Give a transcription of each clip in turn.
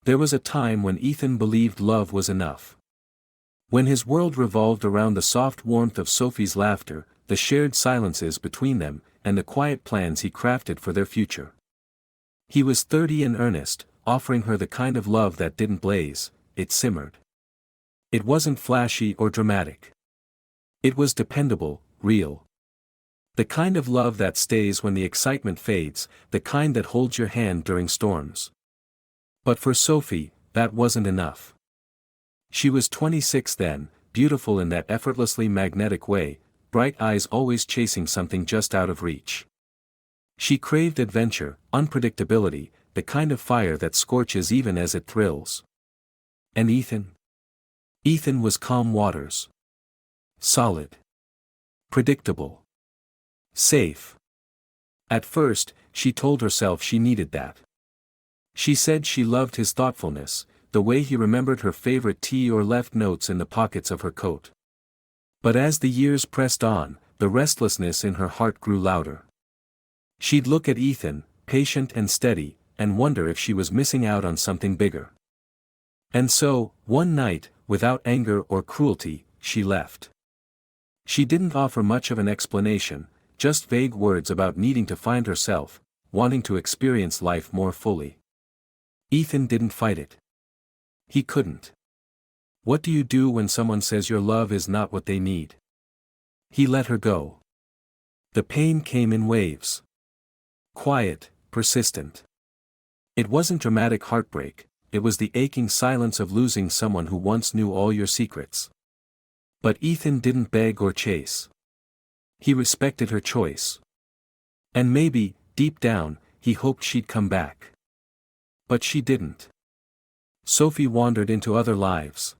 There was a time when Ethan believed love was enough. When his world revolved around the soft warmth of Sophie's laughter, the shared silences between them, and the quiet plans he crafted for their future. He was 30 in earnest, offering her the kind of love that didn't blaze, it simmered. It wasn't flashy or dramatic. It was dependable, real. The kind of love that stays when the excitement fades, the kind that holds your hand during storms. But for Sophie, that wasn't enough. She was 26 then, beautiful in that effortlessly magnetic way, bright eyes always chasing something just out of reach. She craved adventure, unpredictability, the kind of fire that scorches even as it thrills. And Ethan? Ethan was calm waters. Solid. Predictable. Safe. At first, she told herself she needed that. She said she loved his thoughtfulness, the way he remembered her favorite tea or left notes in the pockets of her coat. But as the years pressed on, the restlessness in her heart grew louder. She'd look at Ethan, patient and steady, and wonder if she was missing out on something bigger. And so, one night, without anger or cruelty, she left. She didn't offer much of an explanation, just vague words about needing to find herself, wanting to experience life more fully. Ethan didn't fight it. He couldn't. What do you do when someone says your love is not what they need? He let her go. The pain came in waves. Quiet, persistent. It wasn't dramatic heartbreak, it was the aching silence of losing someone who once knew all your secrets. But Ethan didn't beg or chase. He respected her choice. And maybe, deep down, he hoped she'd come back. But she didn't. Sophie wandered into other lives.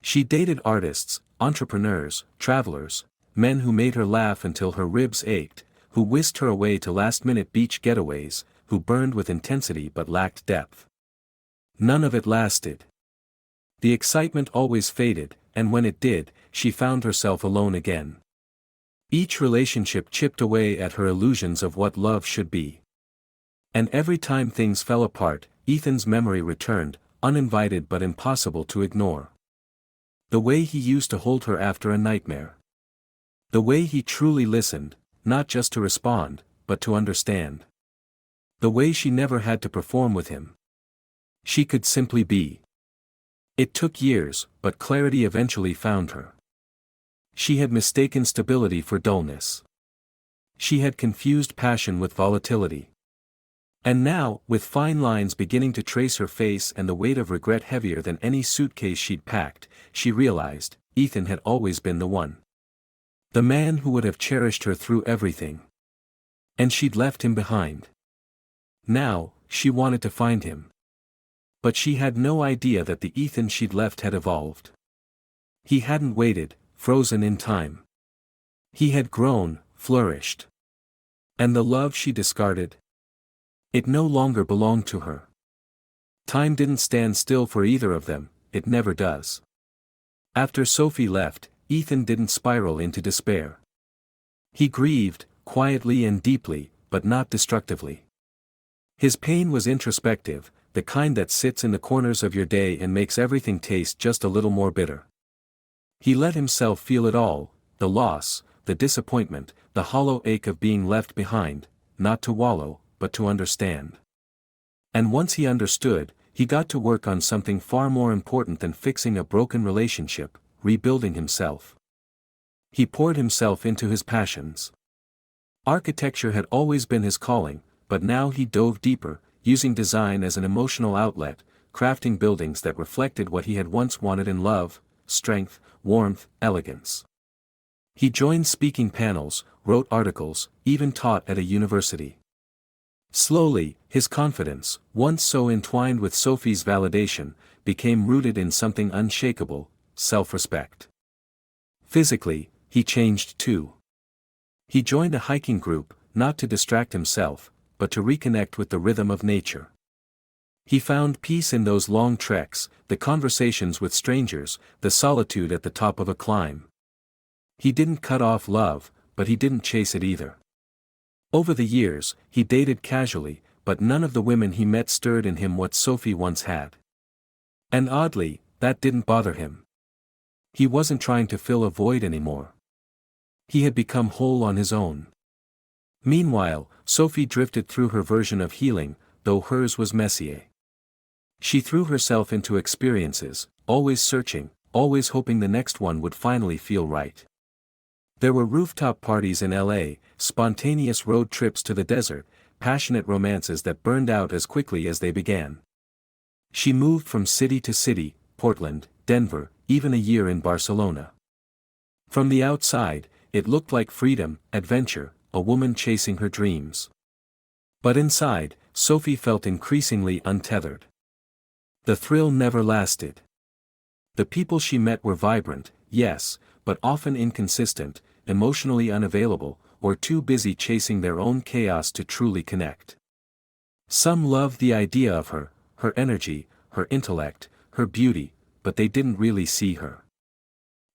She dated artists, entrepreneurs, travelers, men who made her laugh until her ribs ached, who whisked her away to last-minute beach getaways, who burned with intensity but lacked depth. None of it lasted. The excitement always faded, and when it did, she found herself alone again. Each relationship chipped away at her illusions of what love should be. And every time things fell apart, Ethan's memory returned, uninvited but impossible to ignore. The way he used to hold her after a nightmare. The way he truly listened, not just to respond, but to understand. The way she never had to perform with him. She could simply be. It took years, but clarity eventually found her. She had mistaken stability for dullness. She had confused passion with volatility. And now, with fine lines beginning to trace her face and the weight of regret heavier than any suitcase she'd packed, she realized, Ethan had always been the one. The man who would have cherished her through everything. And she'd left him behind. Now, she wanted to find him. But she had no idea that the Ethan she'd left had evolved. He hadn't waited, frozen in time. He had grown, flourished. And the love she discarded? It no longer belonged to her. Time didn't stand still for either of them, it never does. After Sophie left, Ethan didn't spiral into despair. He grieved, quietly and deeply, but not destructively. His pain was introspective, the kind that sits in the corners of your day and makes everything taste just a little more bitter. He let himself feel it all, the loss, the disappointment, the hollow ache of being left behind, not to wallow, but to understand. And once he understood, he got to work on something far more important than fixing a broken relationship, rebuilding himself. He poured himself into his passions. Architecture had always been his calling, but now he dove deeper, using design as an emotional outlet, crafting buildings that reflected what he had once wanted in love, strength, warmth, elegance. He joined speaking panels, wrote articles, even taught at a university. Slowly, his confidence, once so entwined with Sophie's validation, became rooted in something unshakable, self-respect. Physically, he changed too. He joined a hiking group, not to distract himself, but to reconnect with the rhythm of nature. He found peace in those long treks, the conversations with strangers, the solitude at the top of a climb. He didn't cut off love, but he didn't chase it either. Over the years, he dated casually, but none of the women he met stirred in him what Sophie once had. And oddly, that didn't bother him. He wasn't trying to fill a void anymore. He had become whole on his own. Meanwhile, Sophie drifted through her version of healing, though hers was messier. She threw herself into experiences, always searching, always hoping the next one would finally feel right. There were rooftop parties in LA, spontaneous road trips to the desert, passionate romances that burned out as quickly as they began. She moved from city to city, Portland, Denver, even a year in Barcelona. From the outside, it looked like freedom, adventure, a woman chasing her dreams. But inside, Sophie felt increasingly untethered. The thrill never lasted. The people she met were vibrant, yes, but often inconsistent, emotionally unavailable, or too busy chasing their own chaos to truly connect. Some loved the idea of her, her energy, her intellect, her beauty, but they didn't really see her.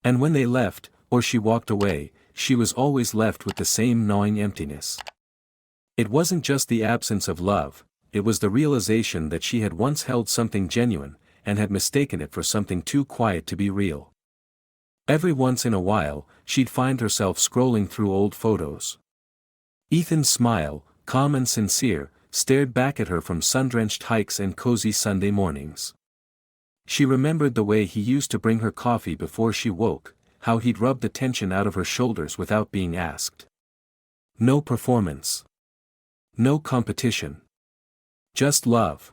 And when they left, or she walked away, she was always left with the same gnawing emptiness. It wasn't just the absence of love, it was the realization that she had once held something genuine, and had mistaken it for something too quiet to be real. Every once in a while, she'd find herself scrolling through old photos. Ethan's smile, calm and sincere, stared back at her from sun-drenched hikes and cozy Sunday mornings. She remembered the way he used to bring her coffee before she woke, how he'd rub the tension out of her shoulders without being asked. No performance. No competition. Just love.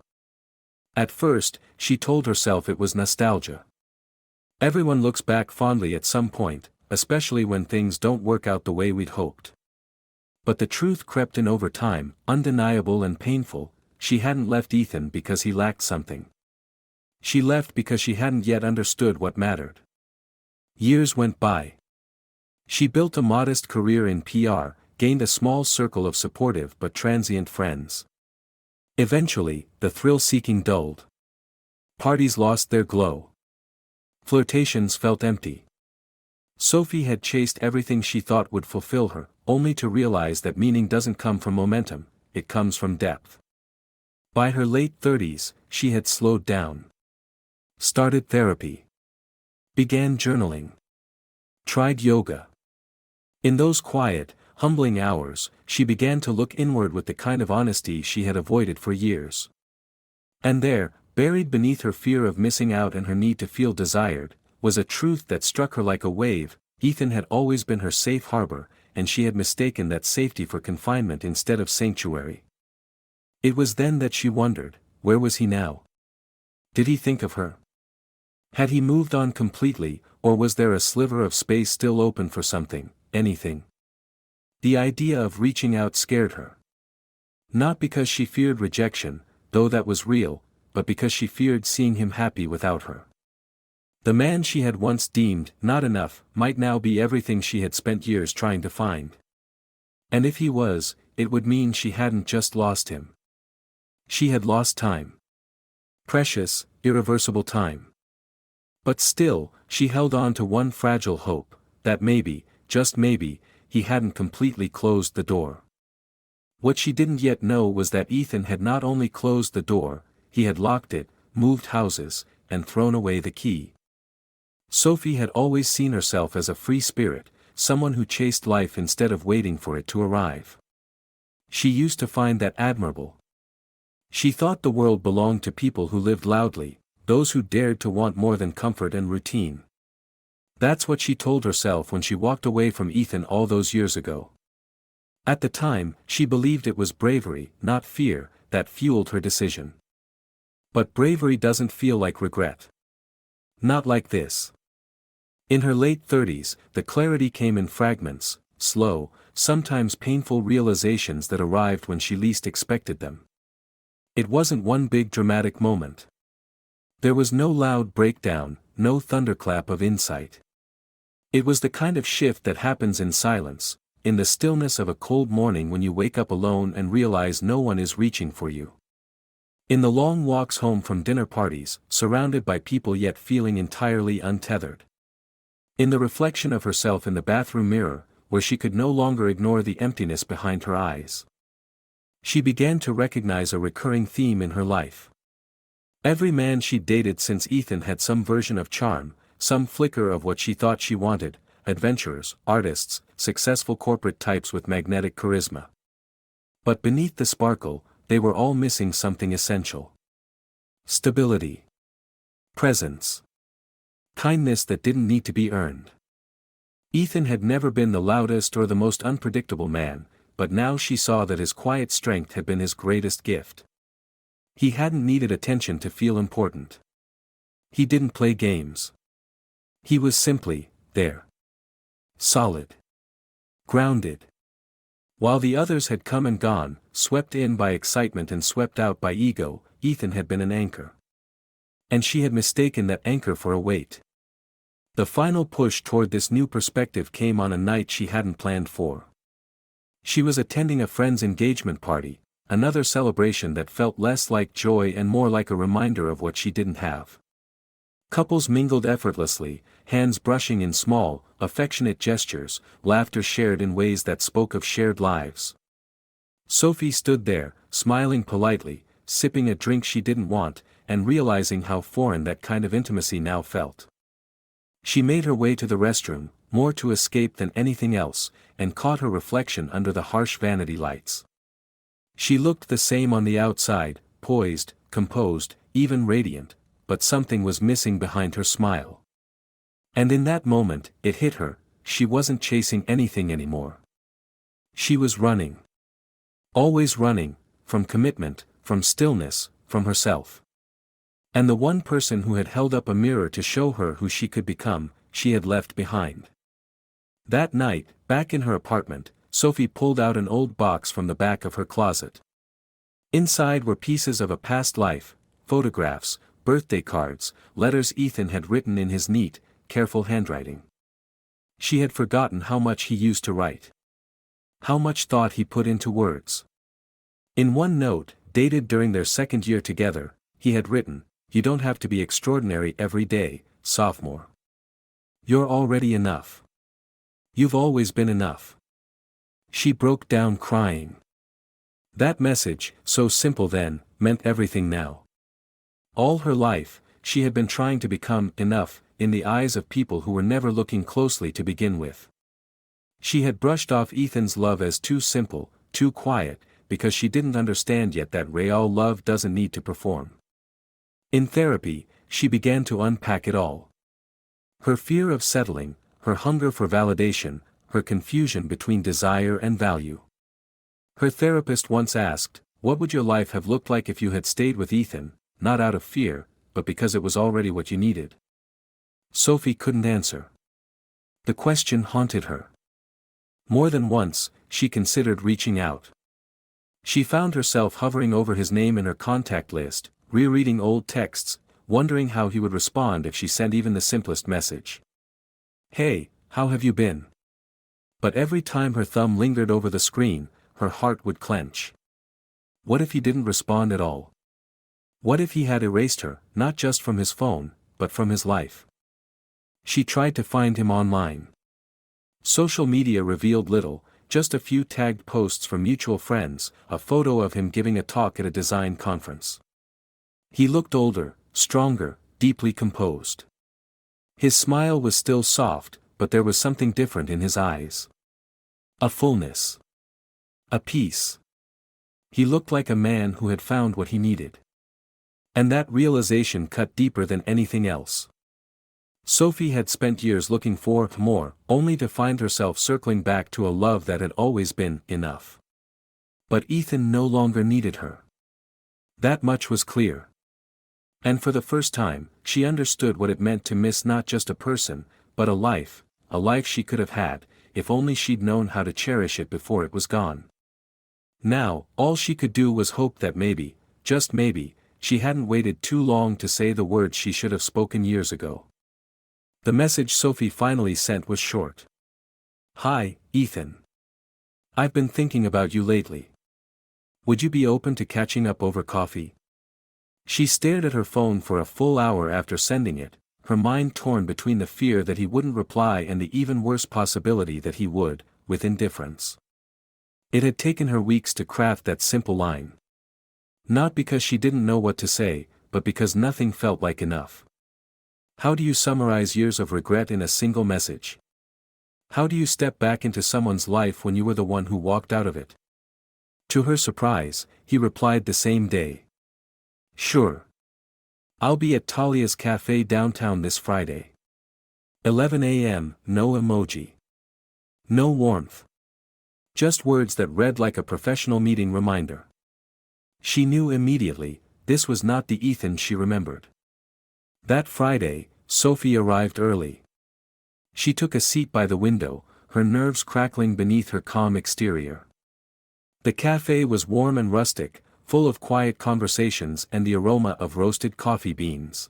At first, she told herself it was nostalgia. Everyone looks back fondly at some point, especially when things don't work out the way we'd hoped. But the truth crept in over time, undeniable and painful. She hadn't left Ethan because he lacked something. She left because she hadn't yet understood what mattered. Years went by. She built a modest career in PR, gained a small circle of supportive but transient friends. Eventually, the thrill-seeking dulled. Parties lost their glow. Flirtations felt empty. Sophie had chased everything she thought would fulfill her, only to realize that meaning doesn't come from momentum, it comes from depth. By her late 30s, she had slowed down. Started therapy. Began journaling. Tried yoga. In those quiet, humbling hours, she began to look inward with the kind of honesty she had avoided for years. And there, buried beneath her fear of missing out and her need to feel desired, was a truth that struck her like a wave. Ethan had always been her safe harbor, and she had mistaken that safety for confinement instead of sanctuary. It was then that she wondered, where was he now? Did he think of her? Had he moved on completely, or was there a sliver of space still open for something, anything? The idea of reaching out scared her. Not because she feared rejection, though that was real, but because she feared seeing him happy without her. The man she had once deemed not enough might now be everything she had spent years trying to find. And if he was, it would mean she hadn't just lost him. She had lost time. Precious, irreversible time. But still, she held on to one fragile hope, that maybe, just maybe, he hadn't completely closed the door. What she didn't yet know was that Ethan had not only closed the door, he had locked it, moved houses, and thrown away the key. Sophie had always seen herself as a free spirit, someone who chased life instead of waiting for it to arrive. She used to find that admirable. She thought the world belonged to people who lived loudly, those who dared to want more than comfort and routine. That's what she told herself when she walked away from Ethan all those years ago. At the time, she believed it was bravery, not fear, that fueled her decision. But bravery doesn't feel like regret. Not like this. In her late 30s, the clarity came in fragments, slow, sometimes painful realizations that arrived when she least expected them. It wasn't one big dramatic moment. There was no loud breakdown, no thunderclap of insight. It was the kind of shift that happens in silence, in the stillness of a cold morning when you wake up alone and realize no one is reaching for you. In the long walks home from dinner parties, surrounded by people yet feeling entirely untethered. In the reflection of herself in the bathroom mirror, where she could no longer ignore the emptiness behind her eyes. She began to recognize a recurring theme in her life. Every man she'd dated since Ethan had some version of charm, some flicker of what she thought she wanted: adventurers, artists, successful corporate types with magnetic charisma. But beneath the sparkle, they were all missing something essential. Stability. Presence. Kindness that didn't need to be earned. Ethan had never been the loudest or the most unpredictable man, but now she saw that his quiet strength had been his greatest gift. He hadn't needed attention to feel important. He didn't play games. He was simply there. Solid. Grounded. While the others had come and gone, swept in by excitement and swept out by ego, Ethan had been an anchor. And she had mistaken that anchor for a weight. The final push toward this new perspective came on a night she hadn't planned for. She was attending a friend's engagement party, another celebration that felt less like joy and more like a reminder of what she didn't have. Couples mingled effortlessly, hands brushing in small, affectionate gestures, laughter shared in ways that spoke of shared lives. Sophie stood there, smiling politely, sipping a drink she didn't want, and realizing how foreign that kind of intimacy now felt. She made her way to the restroom, more to escape than anything else, and caught her reflection under the harsh vanity lights. She looked the same on the outside, poised, composed, even radiant, but something was missing behind her smile. And in that moment, it hit her: she wasn't chasing anything anymore. She was running. Always running, from commitment, from stillness, from herself. And the one person who had held up a mirror to show her who she could become, she had left behind. That night, back in her apartment, Sophie pulled out an old box from the back of her closet. Inside were pieces of a past life, photographs, birthday cards, letters Ethan had written in his neat, careful handwriting. She had forgotten how much he used to write. How much thought he put into words. In one note, dated during their second year together, he had written, "You don't have to be extraordinary every day, sophomore. You're already enough. You've always been enough." She broke down crying. That message, so simple then, meant everything now. All her life, she had been trying to become enough, in the eyes of people who were never looking closely to begin with. She had brushed off Ethan's love as too simple, too quiet, because she didn't understand yet that real love doesn't need to perform. In therapy, she began to unpack it all. Her fear of settling, her hunger for validation, her confusion between desire and value. Her therapist once asked, "What would your life have looked like if you had stayed with Ethan, not out of fear, but because it was already what you needed?" Sophie couldn't answer. The question haunted her. More than once, she considered reaching out. She found herself hovering over his name in her contact list, rereading old texts, wondering how he would respond if she sent even the simplest message. "Hey, how have you been?" But every time her thumb lingered over the screen, her heart would clench. What if he didn't respond at all? What if he had erased her, not just from his phone, but from his life? She tried to find him online. Social media revealed little, just a few tagged posts from mutual friends, a photo of him giving a talk at a design conference. He looked older, stronger, deeply composed. His smile was still soft, but there was something different in his eyes. A fullness. A peace. He looked like a man who had found what he needed. And that realization cut deeper than anything else. Sophie had spent years looking for more, only to find herself circling back to a love that had always been enough. But Ethan no longer needed her. That much was clear. And for the first time, she understood what it meant to miss not just a person, but a life she could have had, if only she'd known how to cherish it before it was gone. Now, all she could do was hope that maybe, just maybe, she hadn't waited too long to say the words she should have spoken years ago. The message Sophie finally sent was short. "Hi, Ethan. I've been thinking about you lately. Would you be open to catching up over coffee?" She stared at her phone for a full hour after sending it, her mind torn between the fear that he wouldn't reply and the even worse possibility that he would, with indifference. It had taken her weeks to craft that simple line. Not because she didn't know what to say, but because nothing felt like enough. How do you summarize years of regret in a single message? How do you step back into someone's life when you were the one who walked out of it? To her surprise, he replied the same day. Sure. I'll be at Talia's Cafe downtown this Friday. 11 a.m., no emoji. No warmth. Just words that read like a professional meeting reminder. She knew immediately, this was not the Ethan she remembered. That Friday, Sophie arrived early. She took a seat by the window, her nerves crackling beneath her calm exterior. The cafe was warm and rustic, full of quiet conversations and the aroma of roasted coffee beans.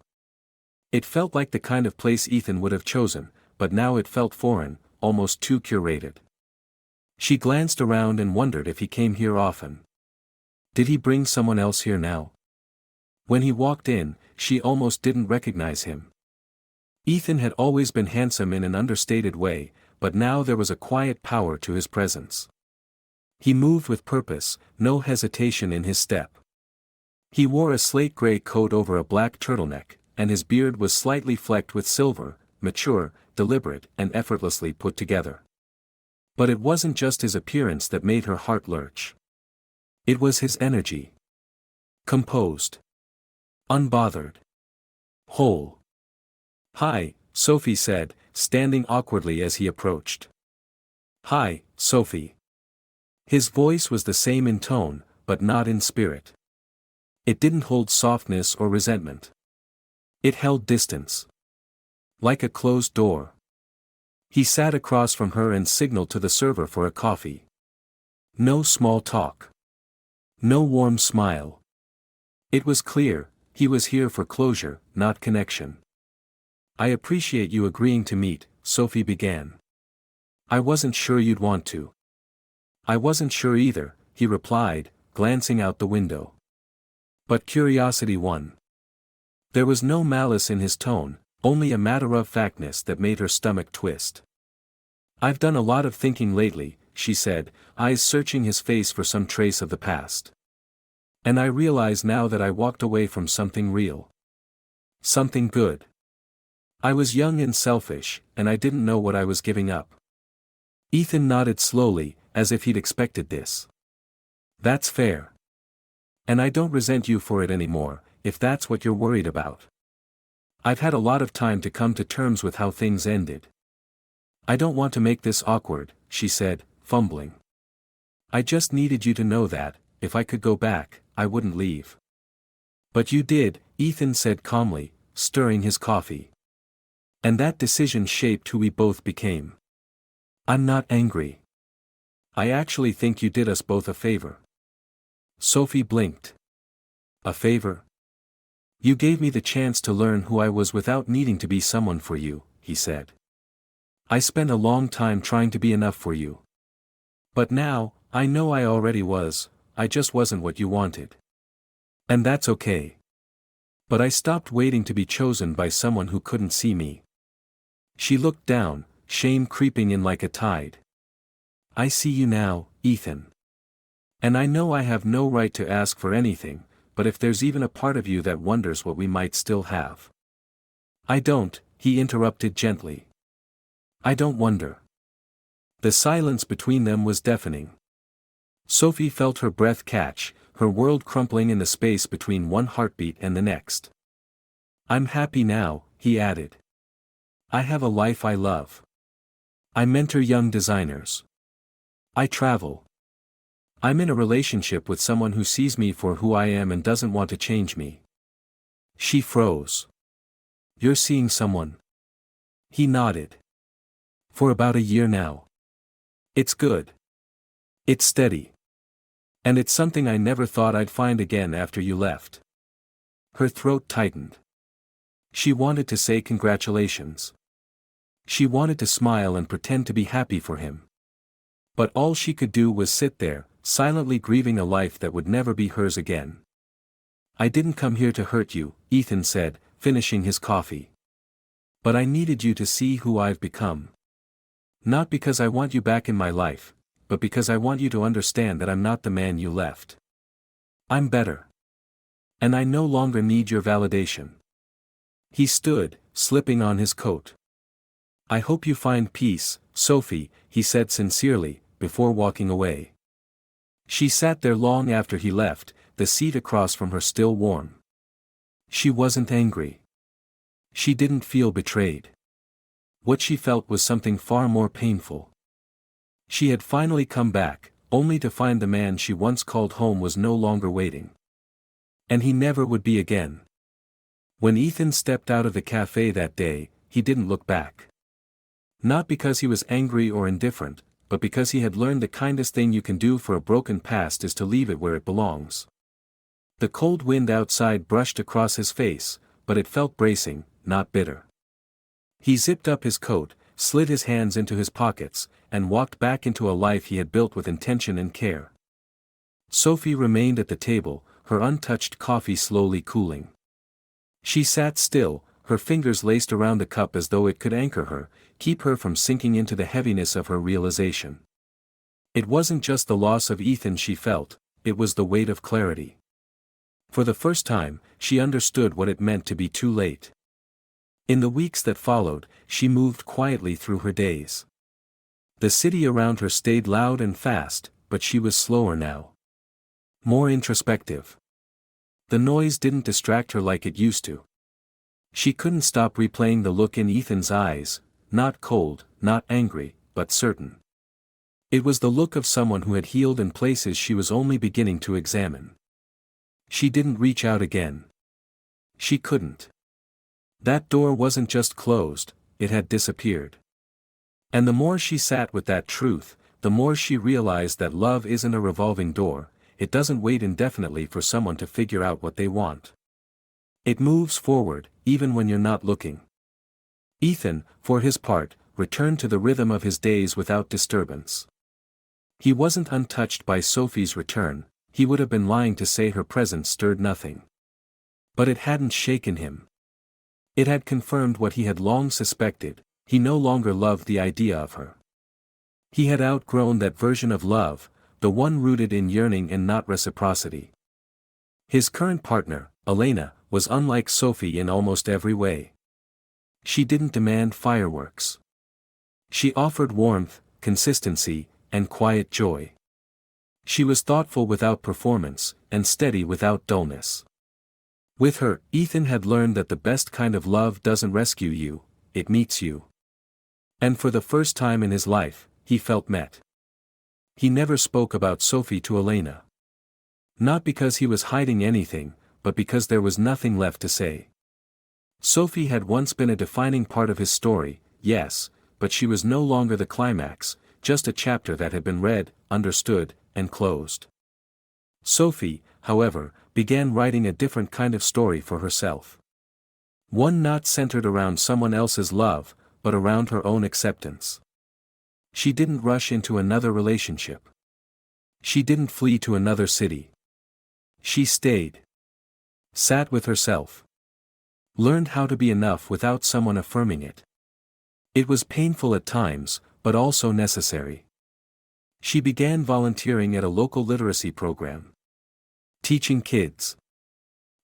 It felt like the kind of place Ethan would have chosen, but now it felt foreign, almost too curated. She glanced around and wondered if he came here often. Did he bring someone else here now? When he walked in, she almost didn't recognize him. Ethan had always been handsome in an understated way, but now there was a quiet power to his presence. He moved with purpose, no hesitation in his step. He wore a slate gray coat over a black turtleneck, and his beard was slightly flecked with silver, mature, deliberate, and effortlessly put together. But it wasn't just his appearance that made her heart lurch. It was his energy. Composed. Unbothered. Whole. Hi, Sophie said, standing awkwardly as he approached. Hi, Sophie. His voice was the same in tone, but not in spirit. It didn't hold softness or resentment. It held distance. Like a closed door. He sat across from her and signaled to the server for a coffee. No small talk. No warm smile. It was clear, he was here for closure, not connection. I appreciate you agreeing to meet, Sophie began. I wasn't sure you'd want to. I wasn't sure either, he replied, glancing out the window. But curiosity won. There was no malice in his tone, only a matter-of-factness that made her stomach twist. I've done a lot of thinking lately, she said, eyes searching his face for some trace of the past. And I realize now that I walked away from something real. Something good. I was young and selfish, and I didn't know what I was giving up. Ethan nodded slowly, as if he'd expected this. That's fair. And I don't resent you for it anymore, if that's what you're worried about. I've had a lot of time to come to terms with how things ended. I don't want to make this awkward, she said, fumbling. I just needed you to know that, if I could go back, I wouldn't leave. But you did, Ethan said calmly, stirring his coffee. And that decision shaped who we both became. I'm not angry. I actually think you did us both a favor. Sophie blinked. A favor? You gave me the chance to learn who I was without needing to be someone for you, he said. I spent a long time trying to be enough for you. But now, I know I already was, I just wasn't what you wanted. And that's okay. But I stopped waiting to be chosen by someone who couldn't see me. She looked down, shame creeping in like a tide. I see you now, Ethan. And I know I have no right to ask for anything, but if there's even a part of you that wonders what we might still have. I don't, he interrupted gently. I don't wonder. The silence between them was deafening. Sophie felt her breath catch, her world crumpling in the space between one heartbeat and the next. I'm happy now, he added. I have a life I love. I mentor young designers. I travel. I'm in a relationship with someone who sees me for who I am and doesn't want to change me. She froze. You're seeing someone? He nodded. For about a year now. It's good. It's steady. And it's something I never thought I'd find again after you left. Her throat tightened. She wanted to say congratulations. She wanted to smile and pretend to be happy for him. But all she could do was sit there, silently grieving a life that would never be hers again. I didn't come here to hurt you, Ethan said, finishing his coffee. But I needed you to see who I've become. Not because I want you back in my life, but because I want you to understand that I'm not the man you left. I'm better. And I no longer need your validation. He stood, slipping on his coat. I hope you find peace, Sophie, he said sincerely, before walking away. She sat there long after he left, the seat across from her still warm. She wasn't angry. She didn't feel betrayed. What she felt was something far more painful. She had finally come back, only to find the man she once called home was no longer waiting. And he never would be again. When Ethan stepped out of the cafe that day, he didn't look back. Not because he was angry or indifferent, but because he had learned the kindest thing you can do for a broken past is to leave it where it belongs. The cold wind outside brushed across his face, but it felt bracing, not bitter. He zipped up his coat, slid his hands into his pockets, and walked back into a life he had built with intention and care. Sophie remained at the table, her untouched coffee slowly cooling. She sat still, her fingers laced around the cup as though it could anchor her, keep her from sinking into the heaviness of her realization. It wasn't just the loss of Ethan she felt, it was the weight of clarity. For the first time, she understood what it meant to be too late. In the weeks that followed, she moved quietly through her days. The city around her stayed loud and fast, but she was slower now. More introspective. The noise didn't distract her like it used to. She couldn't stop replaying the look in Ethan's eyes, not cold, not angry, but certain. It was the look of someone who had healed in places she was only beginning to examine. She didn't reach out again. She couldn't. That door wasn't just closed, it had disappeared. And the more she sat with that truth, the more she realized that love isn't a revolving door, it doesn't wait indefinitely for someone to figure out what they want. It moves forward, even when you're not looking. Ethan, for his part, returned to the rhythm of his days without disturbance. He wasn't untouched by Sophie's return, he would have been lying to say her presence stirred nothing. But it hadn't shaken him. It had confirmed what he had long suspected, he no longer loved the idea of her. He had outgrown that version of love, the one rooted in yearning and not reciprocity. His current partner, Elena, was unlike Sophie in almost every way. She didn't demand fireworks. She offered warmth, consistency, and quiet joy. She was thoughtful without performance, and steady without dullness. With her, Ethan had learned that the best kind of love doesn't rescue you, it meets you. And for the first time in his life, he felt met. He never spoke about Sophie to Elena. Not because he was hiding anything, but because there was nothing left to say. Sophie had once been a defining part of his story, yes, but she was no longer the climax, just a chapter that had been read, understood, and closed. Sophie, however, began writing a different kind of story for herself. One not centered around someone else's love, but around her own acceptance. She didn't rush into another relationship. She didn't flee to another city. She stayed. Sat with herself. Learned how to be enough without someone affirming it. It was painful at times, but also necessary. She began volunteering at a local literacy program. Teaching kids.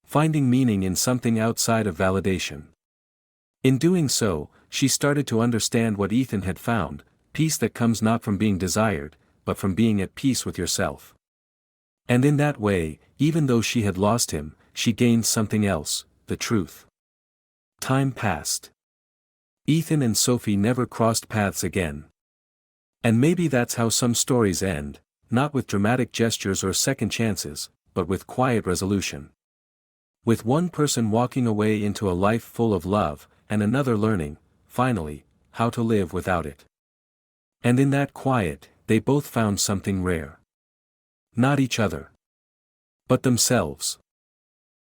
Finding meaning in something outside of validation. In doing so, she started to understand what Ethan had found, peace that comes not from being desired, but from being at peace with yourself. And in that way, even though she had lost him, she gained something else, the truth. Time passed. Ethan and Sophie never crossed paths again. And maybe that's how some stories end, not with dramatic gestures or second chances, but with quiet resolution. With one person walking away into a life full of love, and another learning, finally, how to live without it. And in that quiet, they both found something rare. Not each other, but themselves.